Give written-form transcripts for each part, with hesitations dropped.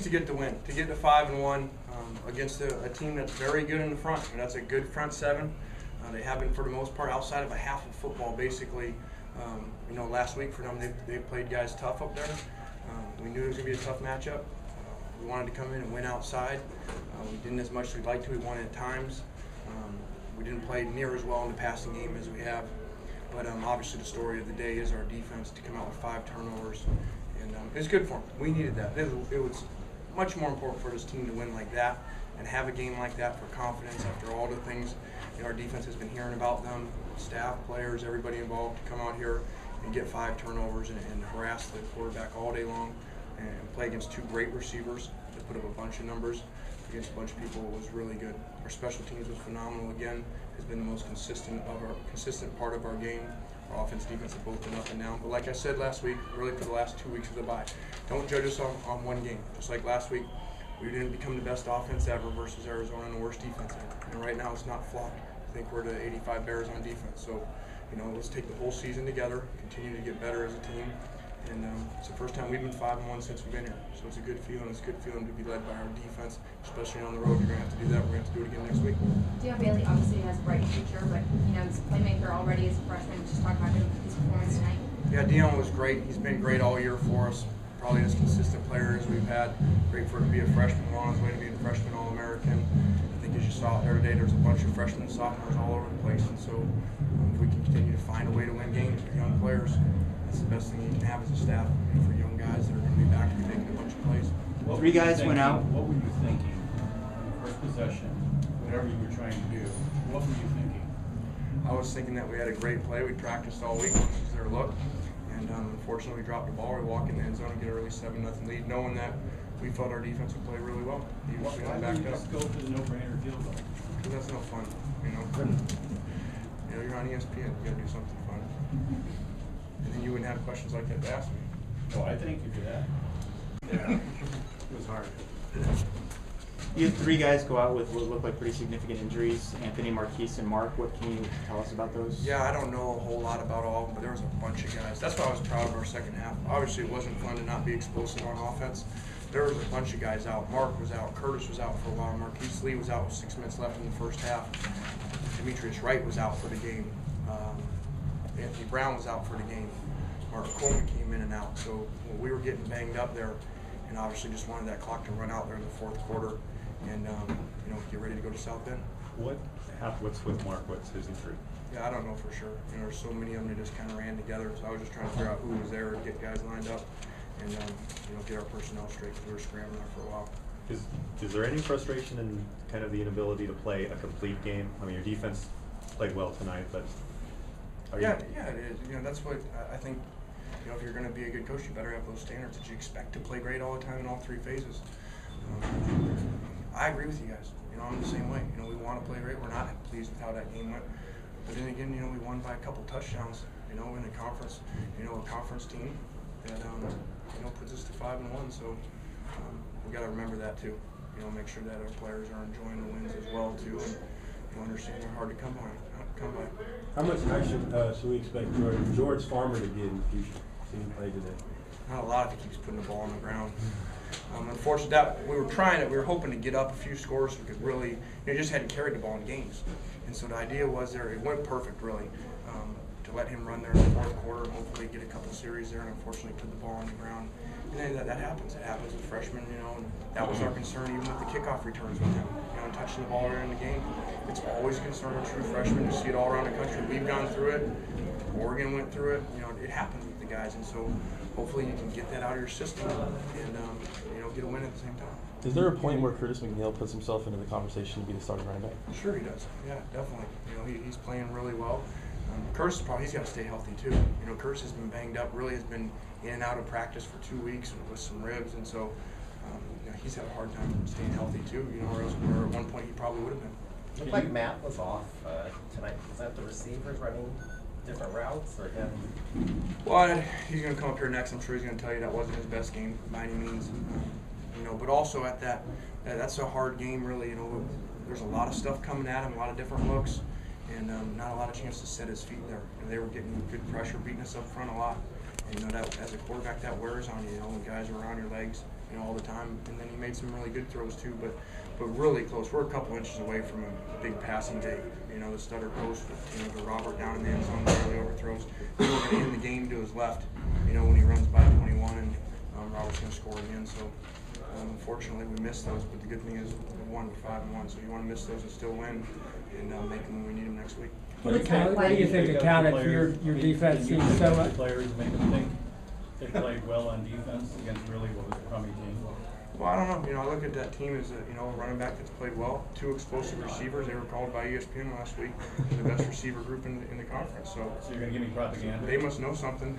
to get the win, to get to 5-1 against a team that's very good in the front. And that's a good front seven. They have been for the most part outside of a half of football, basically. Last week for them, they played guys tough up there. We knew it was going to be a tough matchup. We wanted to come in and win outside. We didn't as much as we'd like to. We won at times. We didn't play near as well in the passing game as we have. But obviously the story of the day is our defense to come out with 5 turnovers. And it's good for them. We needed that. It was much more important for this team to win like that and have a game like that for confidence after all the things our defense has been hearing about them, staff, players, everybody involved, to come out here and get 5 turnovers and harass the quarterback all day long and play against 2 great receivers to put up a bunch of numbers against a bunch of people was really good. Our special teams was phenomenal again, has been the most consistent part of our game. Our offense, defense have both been up and down. But like I said last week, really for the last 2 weeks of the bye, don't judge us on one game. Just like last week, we didn't become the best offense ever versus Arizona and the worst defense ever. And right now it's not flopped. I think we're the 85 Bears on defense. So, let's take the whole season together, continue to get better as a team. And it's the first time we've been 5-1 since we've been here. So it's a good feeling. It's a good feeling to be led by our defense, especially on the road. You're going to have to do that. We're going to have to do it again next week. Deion Bailey obviously has a bright future, but he's a playmaker already as a freshman. Just talk about his performance tonight. Yeah, Deion was great. He's been great all year for us. Probably as consistent player as we've had. Great for him to be a freshman, on his way to being a freshman All-American. I think as you saw there today, there's a bunch of freshmen and sophomores all over the place. And so if we can continue to find a way to win games with young players, that's the best thing you can have as a staff for young guys that are going to be back to be making a bunch of plays. 3 guys went out. What were you thinking on the first possession, whatever you were trying to do? What were you thinking? I was thinking that we had a great play. We practiced all week. This is their look. And unfortunately, we dropped the ball. We walk in the end zone and get an early 7-0 lead, knowing that we felt our defense would play really well. Why didn't you just go for the no-brainer field goal? Because that's no fun, you're on ESPN. You got to do something fun. And then you wouldn't have questions like that to ask me. Oh, I thank you for that. Yeah, it was hard. You had 3 guys go out with what looked like pretty significant injuries, Anthony, Marquise, and Mark. What can you tell us about those? Yeah, I don't know a whole lot about all of them, but there was a bunch of guys. That's why I was proud of our second half. Obviously, it wasn't fun to not be explosive on offense. There was a bunch of guys out. Mark was out. Curtis was out for a while. Marquise Lee was out with 6 minutes left in the first half. Demetrius Wright was out for the game. Anthony Brown was out for the game. Mark Coleman came in and out. So we were getting banged up there, and obviously just wanted that clock to run out there in the fourth quarter and get ready to go to South Bend. What's with Mark? What's his injury? Yeah, I don't know for sure. There's so many of them that just kind of ran together. So I was just trying to figure out who was there and get guys lined up and get our personnel straight because we were scrambling there for a while. Is there any frustration in kind of the inability to play a complete game? I mean, your defense played well tonight, but yeah, it is. That's what I think. If you're going to be a good coach, you better have those standards that you expect to play great all the time in all 3 phases. I agree with you guys. I'm the same way. We want to play great. We're not pleased with how that game went. But then again, we won by a couple touchdowns. In a conference, a conference team that puts us to 5-1. So we got to remember that too. Make sure that our players are enjoying the wins as well too, and understand they're hard to come by. How much action should we expect George Farmer to get in the future? See him play today. Not a lot if he keeps putting the ball on the ground. Unfortunately, we were hoping to get up a few scores so we could really, just hadn't carried the ball in games. And so the idea was it went perfect really, to let him run there in the fourth quarter and hopefully get a couple series there, and unfortunately put the ball on the ground. And then that happens. It happens with freshmen, and that was our concern even with the kickoff returns with him, and touching the ball early in the game. It's always a concern with true freshmen. You see it all around the country. We've gone through it. Oregon went through it. It happens with the guys, and so hopefully you can get that out of your system and get a win at the same time. Is there a point where Curtis McNeil puts himself into the conversation to be the starting running back? Sure he does. Yeah, definitely. He's playing really well. Curtis he's got to stay healthy too. Curtis has been banged up. Really has been in and out of practice for 2 weeks with some ribs, and so he's had a hard time staying healthy too. Or at one point he probably would have been. It looked like Matt was off tonight. Was that the receivers running different routes or him? Well, he's going to come up here next. I'm sure he's going to tell you that wasn't his best game by any means. But also at that's a hard game really. There's a lot of stuff coming at him, a lot of different looks, and not a lot of chance to set his feet there. They were getting good pressure, beating us up front a lot. And that as a quarterback, that wears on you. When guys are around your legs, all the time. And then he made some really good throws too, but really close. We're a couple inches away from a big passing day. The stutter post with Robert down in the end zone, barely overthrows. We're going to end the game to his left, when he runs by 21, and Robert's going to score again. So unfortunately we missed those, but the good thing is we won 5-1. So you want to miss those and still win, and make them when we need them next week. What do you think accounted for your defense being so much? Players make them think they played well on defense against really what was a crummy team. Well, I don't know. I look at that team as a running back that's played well. 2 explosive receivers. They were called by ESPN last week the best receiver group in the conference. So you're gonna give me propaganda? They must know something.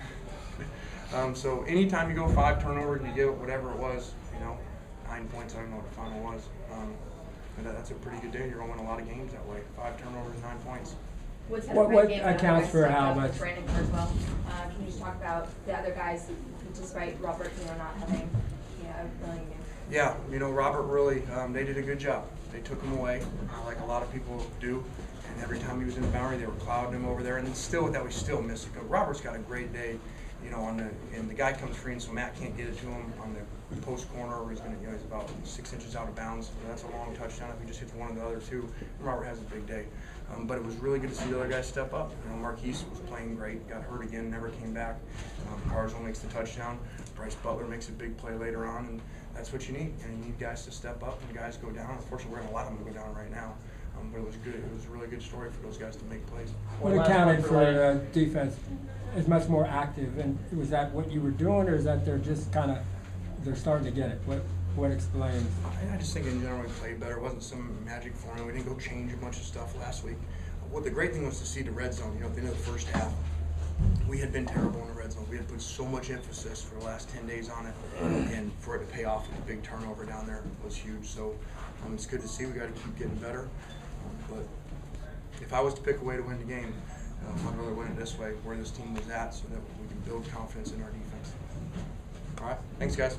So anytime you go 5 turnovers and you give it whatever it was, 9 points. I don't know what the final was. But that's a pretty good day. You're going to win a lot of games that way. 5 turnovers, 9 points. What accounts for how much? Brandon Carswell. Can you just talk about the other guys, despite Robert, not having, a brilliant game? Yeah, Robert really, they did a good job. They took him away, like a lot of people do. And every time he was in the boundary, they were clouding him over there. And still with that, we still missed it. Robert's got a great day, and the guy comes free, and so Matt can't get it to him on the post corner, or he's about 6 inches out of bounds. So that's a long touchdown if he just hits one of the other 2. Robert has a big day. But it was really good to see the other guys step up. Marquise was playing great, got hurt again, never came back. Carswell makes the touchdown. Bryce Butler makes a big play later on, and that's what you need. And you need guys to step up and guys go down. Unfortunately, we're going to allow them to go down right now. But it was good. It was a really good story for those guys to make plays. What accounted for defense is much more active, and was that what you were doing, or is that they're just they're starting to get it? What explains? I just think in general we played better. It wasn't some magic formula. We didn't go change a bunch of stuff last week. What the great thing was to see the red zone. At the end of the first half, we had been terrible in the red zone. We had put so much emphasis for the last 10 days on it, and for it to pay off with a big turnover down there was huge. So it's good to see. We got to keep getting better. But if I was to pick a way to win the game, I'd rather win it this way, where this team was at, so that we can build confidence in our defense. All right, thanks, guys.